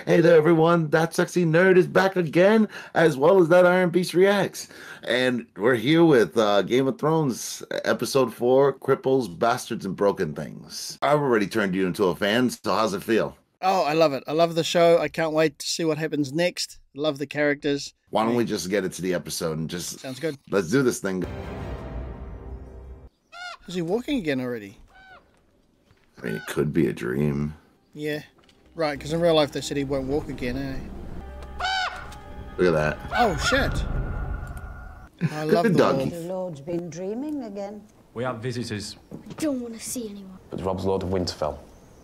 Hey there, everyone. That Sexy Nerd is back again, as well as that Iron Beast Reacts. And we're here with Game of Thrones, Episode 4, Cripples, Bastards, and Broken Things. I've already turned you into a fan, so how's it feel? Oh, I love it. I love the show. I can't wait to see what happens next. Love the characters. Why don't we just get into the episode and just... Sounds good. Let's do this thing. Is he walking again already? I mean, it could be a dream. Yeah. Right, because in real life they said he won't walk again, eh? Look at that. Oh, shit. I love the doggy. The Lord's been dreaming again. We have visitors. I don't want to see anyone. But Rob's Lord of Winterfell,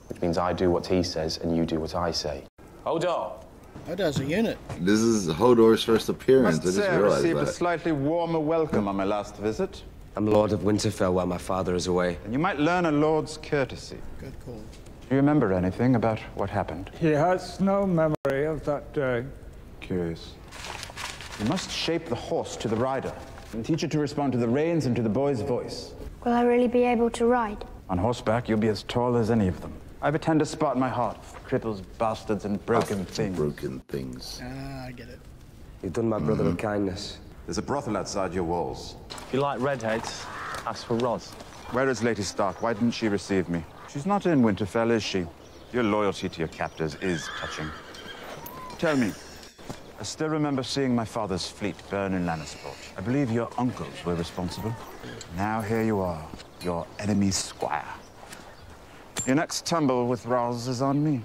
which means I do what he says and you do what I say. Hodor! Hodor's a unit. This is Hodor's first appearance. I must say I realized received that. a slightly warmer welcome on my last visit. I'm Lord of Winterfell while my father is away. And you might learn a lord's courtesy. Good call. Do you remember anything about what happened? He has no memory of that day. Curious. You must shape the horse to the rider and teach it to respond to the reins and to the boy's voice. Will I really be able to ride? On horseback, you'll be as tall as any of them. I have a tender spot in my heart for cripples, bastards, and broken things. Broken things. Ah, I get it. You've done my brother a kindness. There's a brothel outside your walls. If you like redheads, ask for Roz. Where is Lady Stark? Why didn't she receive me? She's not in Winterfell, is she? Your loyalty to your captors is touching. Tell me, I still remember seeing my father's fleet burn in Lannisport. I believe your uncles were responsible. Now here you are, your enemy's squire. Your next tumble with Roz is on me.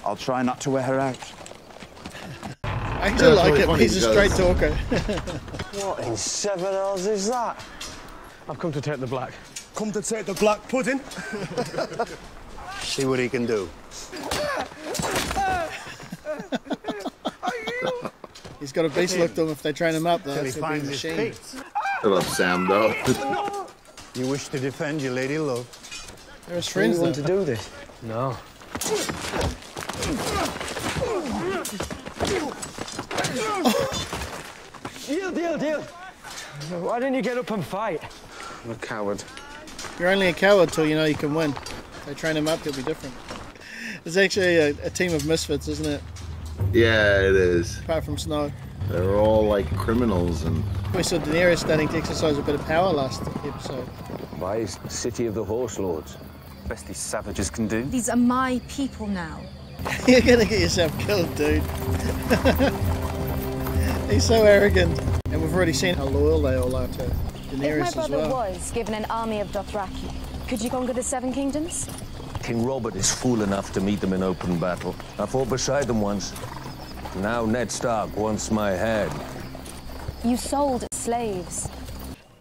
I'll try not to wear her out. I actually like it. He's a straight talker. What in 7 hours is that? I've come to take the black. Come to take the black pudding? See what he can do. He's got a beast look to him if they train him up, though. Till he He'll be a finds his machine. feet. I love Sam, though. You wish to defend your lady love? They're his friends, Do you want though. to do this? No. Deal. Why didn't you get up and fight? I'm a coward. You're only a coward till you know you can win. If they train him up, he'll be different. It's actually a team of misfits, isn't it? Yeah, it is. Apart from Snow. They're all like criminals and... We saw Daenerys starting to exercise a bit of power last episode. Why is the city of the horse lords? Best these savages can do. These are my people now. You're gonna get yourself killed, dude. He's so arrogant. And we've already seen how loyal they all are to Daenerys If my as brother well. was given an army of Dothraki, could you conquer the Seven Kingdoms? King Robert is fool enough to meet them in open battle. I fought beside them once. Now Ned Stark wants my head. You sold slaves.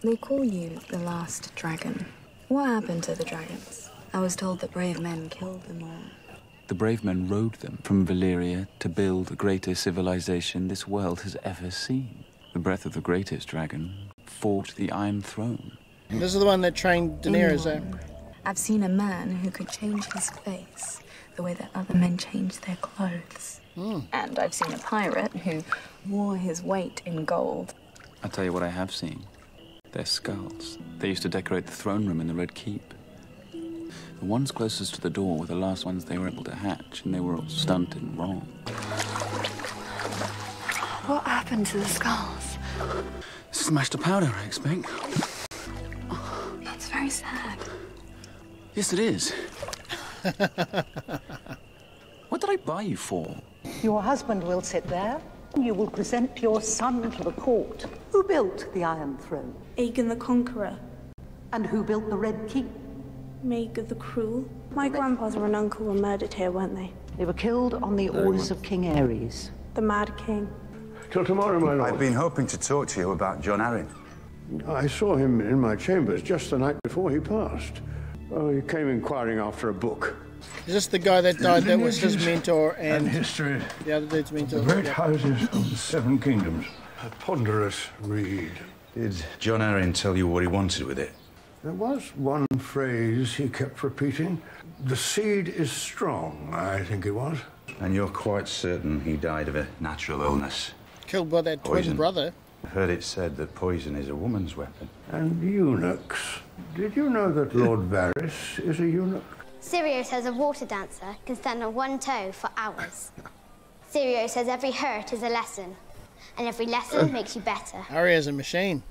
They call you the last dragon. What happened to the dragons? I was told that brave men killed them all. The brave men rode them from Valyria to build the greatest civilization this world has ever seen. The breath of the greatest dragon forged the Iron Throne. This is the one that trained Daenerys, eh? I've seen a man who could change his face the way that other men change their clothes. And I've seen a pirate who wore his weight in gold. I'll tell you what I have seen. Their skulls. They used to decorate the throne room in the Red Keep. The ones closest to the door were the last ones they were able to hatch, and they were all stunted and wrong. What happened to the skulls? Smashed to powder, I expect. That's very sad. Yes, it is. What did I buy you for? Your husband will sit there. You will present your son to the court. Who built the Iron Throne? Aegon the Conqueror. And who built the Red Keep? Maegor the Cruel. My grandfather and uncle were murdered here, weren't they? They were killed on the orders of King Ares. The Mad King. Till tomorrow, my lord. I've been hoping to talk to you about Jon Arryn. I saw him in my chambers just the night before he passed. Oh, he came inquiring after a book. Is this the guy that died that was his mentor and history. the other dude's mentor? The great Yeah. houses of the Seven Kingdoms. A ponderous read. Did Jon Arryn tell you what he wanted with it? There was one phrase he kept repeating. The seed is strong, I think it was. And you're quite certain he died of a natural illness? Killed by that twin Poison. brother. I heard it said that poison is a woman's weapon. And eunuchs. Did you know that Lord Varys is a eunuch? Sirio says a water dancer can stand on one toe for hours. Sirio says every hurt is a lesson, and every lesson makes you better. Arya's a machine.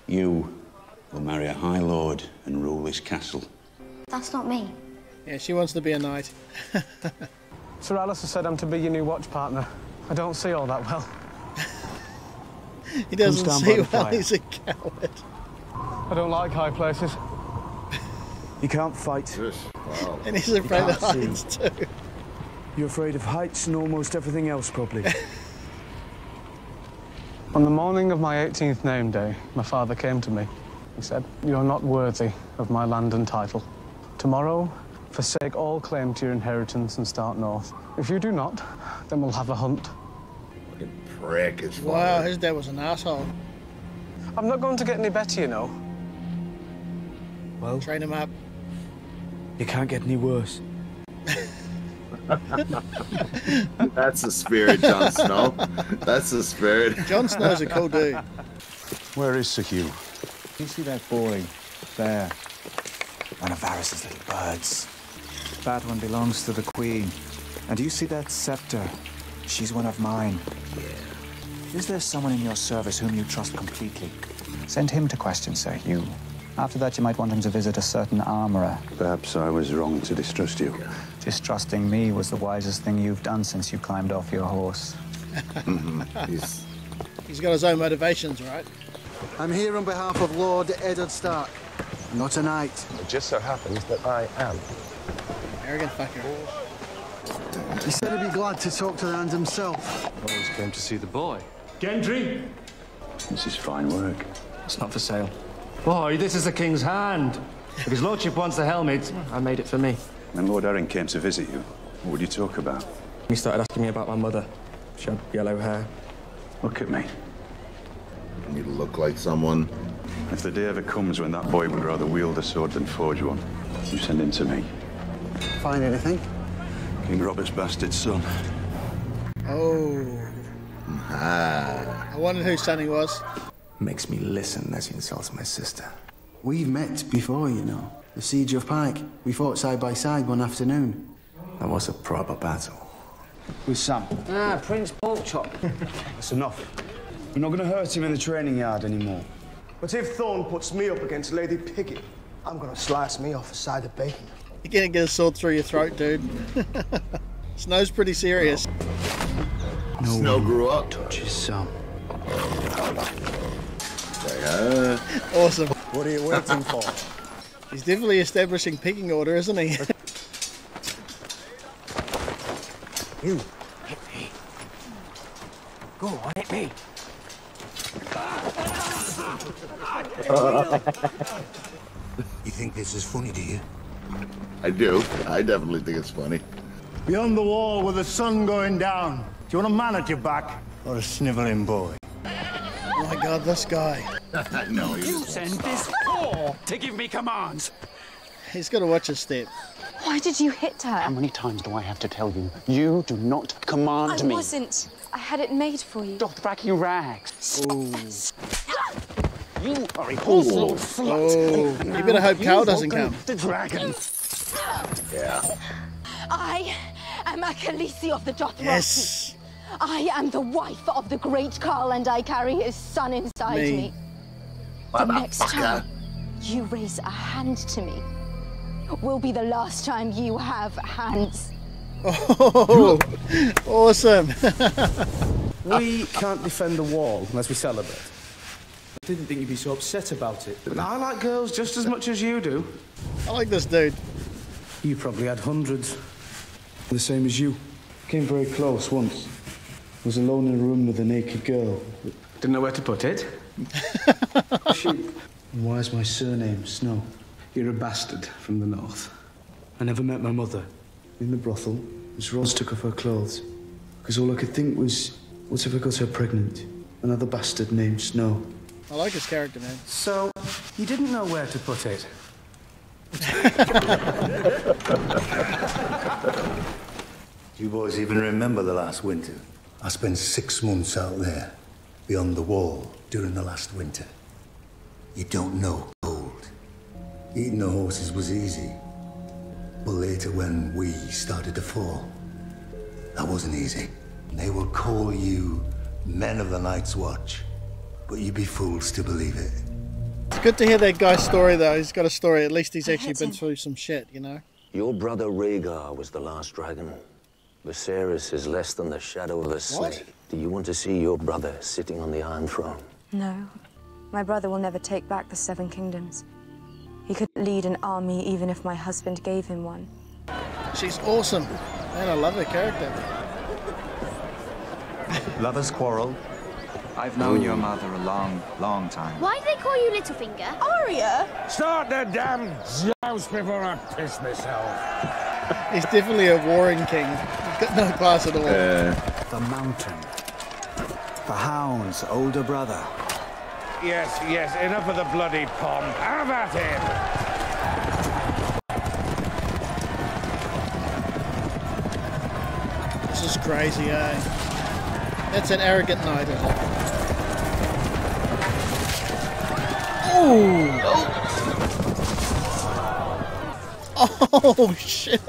You will marry a High Lord and rule this castle. That's not me. Yeah, she wants to be a knight. Sir Alistair said I'm to be your new watch partner. I don't see all that well. He doesn't see well, he's a coward. I don't like high places. You can't fight. Wow. And he's afraid of heights too. You're afraid of heights and almost everything else, probably. On the morning of my 18th name day, my father came to me. He said, "You're not worthy of my land and title. Tomorrow, forsake all claim to your inheritance and start north. If you do not, then we'll have a hunt." Fucking prick is fun. Wow, his dad was an asshole. I'm not going to get any better, you know. Well, train him up. You can't get any worse. That's the spirit, Jon Snow. That's the spirit. Jon Snow's a cool dude. Where is Sir Hugh? You see that boy there? One of Varys's little birds. That one belongs to the Queen. And do you see that scepter? She's one of mine. Yeah. Is there someone in your service whom you trust completely? Send him to question Sir Hugh. After that, you might want him to visit a certain armorer. Perhaps I was wrong to distrust you. Distrusting me was the wisest thing you've done since you climbed off your horse. He's got his own motivations, right? I'm here on behalf of Lord Eddard Stark. Not a knight. It just so happens that I am. Arrogant fucker. He said he'd be glad to talk to the hand himself. Always came to see the boy. Gendry! This is fine work. It's not for sale. Boy, this is the King's hand. If his lordship wants the helmet, I made it for me. When Lord Arryn came to visit you, what would you talk about? He started asking me about my mother. She had yellow hair. Look at me. You look like someone. If the day ever comes when that boy would rather wield a sword than forge one, you send him to me. Find anything? King Robert's bastard son. Oh. Ah. I wondered whose son he was. Makes me listen as he insults my sister. We've met before, you know. The Siege of Pike. We fought side by side one afternoon. That was a proper battle. With Sam. Ah, Prince Porkchop. That's enough. We're not going to hurt him in the training yard anymore. But if Thorne puts me up against Lady Piggy, I'm going to slice me off a side of bacon. You can't get a sword through your throat, dude. Snow's pretty serious. No Snow grew up. Touches Sam. Awesome. What are you waiting for? He's definitely establishing pecking order, isn't he? You, hit me. Go on, hit me. You think this is funny, do you? I do. I definitely think it's funny. Beyond the wall with the sun going down. Do you want a man at your back or a snivelling boy? Oh my god, this guy. No, You send this whore to give me commands. He's got to watch his step. Why did you hit her? How many times do I have to tell you? You do not command me. I wasn't. I had it made for you. Dothraki rags. You are a Oh, slut. you better hope Cal doesn't welcome come. The dragon. Yeah. I am a Khaleesi of the Dothraki. Yes. I am the wife of the great Carl, and I carry his son inside me. The next time you raise a hand to me will be the last time you have hands. Oh, awesome. We can't defend the wall unless we celebrate. I didn't think you'd be so upset about it. But I like girls just as much as you do. I like this dude. You probably had hundreds. The same as you. Came very close once. Was alone in a room with a naked girl. Didn't know where to put it. Shoot. And why is my surname Snow? You're a bastard from the north. I never met my mother. In the brothel, Miss Rose took off her clothes. Because all I could think was, what if I got her pregnant? Another bastard named Snow. I like his character, man. So, you didn't know where to put it? Do you boys even remember the last winter? I spent 6 months out there, beyond the wall, during the last winter. You don't know cold. Eating the horses was easy. But later when we started to fall, that wasn't easy. They will call you men of the Night's Watch, but you'd be fools to believe it. It's good to hear that guy's story, though. He's got a story. At least he's actually been through some shit, you know? Your brother Rhaegar was the last dragon. Viserys is less than the shadow of a snake. Do you want to see your brother sitting on the Iron Throne? No. My brother will never take back the Seven Kingdoms. He could lead an army even if my husband gave him one. She's awesome. Man, I love her character. Lovers quarrel. I've known your mother a long, long time. Why do they call you Littlefinger? Arya! Start the damn joust before I piss myself. He's definitely a warring king. He's got no class at all. The Mountain. The Hound's older brother. Yes, yes, enough of the bloody pomp. Have at him! This is crazy, eh? That's an arrogant knight, is it? Oh, shit.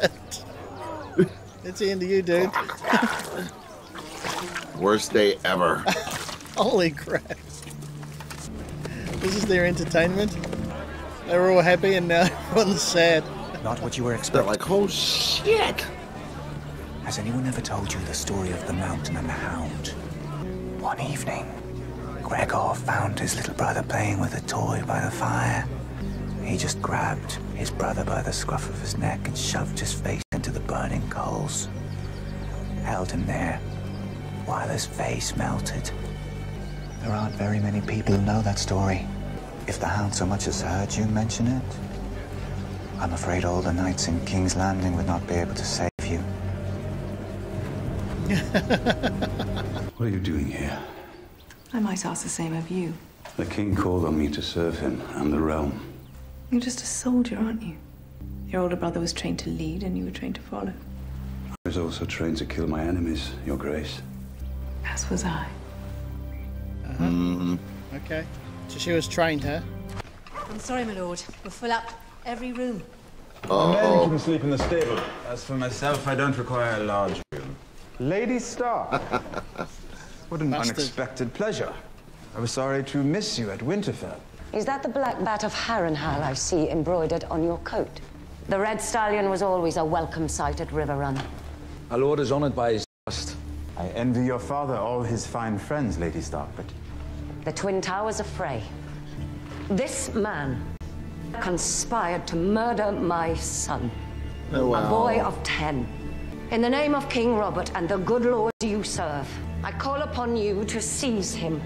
That's the end of you, dude. Worst day ever. Holy crap. This is their entertainment. They were all happy and now everyone's sad. Not what you were expecting. They're like, oh shit. Has anyone ever told you the story of the Mountain and the Hound? One evening, Gregor found his little brother playing with a toy by the fire. He just grabbed his brother by the scruff of his neck and shoved his face into the burning coals. Held him there while his face melted. There aren't very many people who know that story. If the Hound so much as heard you mention it, I'm afraid all the knights in King's Landing would not be able to save you. What are you doing here? I might ask the same of you. The king called on me to serve him and the realm. You're just a soldier, aren't you? Your older brother was trained to lead and you were trained to follow. I was also trained to kill my enemies, Your Grace. As was I. Okay. So she was trained, huh? I'm sorry, my lord. We'll fill up every room. The men can sleep in the stable. As for myself, I don't require a large room. Lady Stark. What an unexpected pleasure. I was sorry to miss you at Winterfell. Is that the black bat of Harrenhal I see embroidered on your coat? The red stallion was always a welcome sight at River Run. Our lord is honored by his trust. I envy your father all his fine friends, Lady Stark, but... The Twin Towers of Frey. This man conspired to murder my son, Oh, wow. a boy of 10. In the name of King Robert and the good lord you serve, I call upon you to seize him,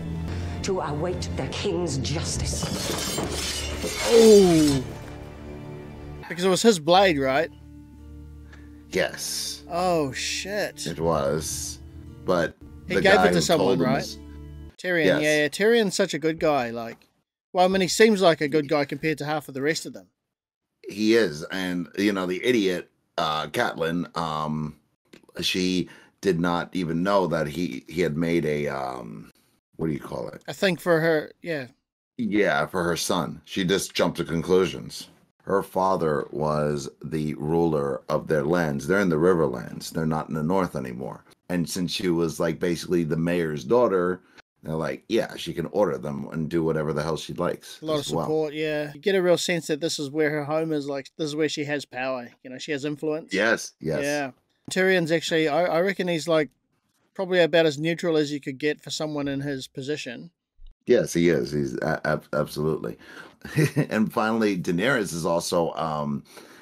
to await the king's justice. Oh! Because it was his blade, right? Yes. Oh, shit. It was. But He the gave guy it to who someone, told him right? is- Tyrion, Yes. yeah. Tyrion's such a good guy. Like, well, I mean, he seems like a good guy compared to half of the rest of them. He is. And, you know, the idiot, Catelyn, she did not even know that he had made a, what do you call it? I think for her, yeah. Yeah, for her son. She just jumped to conclusions. Her father was the ruler of their lands. They're in the Riverlands. They're not in the north anymore. And since she was like basically the mayor's daughter, they're like, yeah, she can order them and do whatever the hell she likes. A lot of as well. support, yeah. You get a real sense that this is where her home is. Like, this is where she has power. You know, she has influence. Yes, yes. Yeah. Tyrion's actually, I reckon he's like probably about as neutral as you could get for someone in his position. Yes, he is. He's absolutely. And finally, Daenerys is also,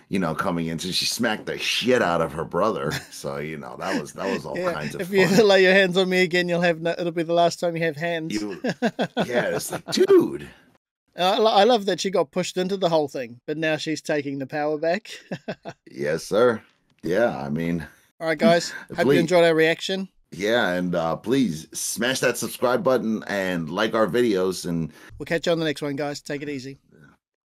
you know, coming in. So she smacked the shit out of her brother. So, you know, that was all Yeah, kinds of if fun. you lay your hands on me again, you'll have it'll be the last time you have hands. Yeah, it's like, dude. I love that she got pushed into the whole thing, but now she's taking the power back. Yes, sir. Yeah, I mean. All right, guys. Hope you Please. enjoyed our reaction. Yeah, and please smash that subscribe button and like our videos. And We'll catch you on the next one, guys. Take it easy.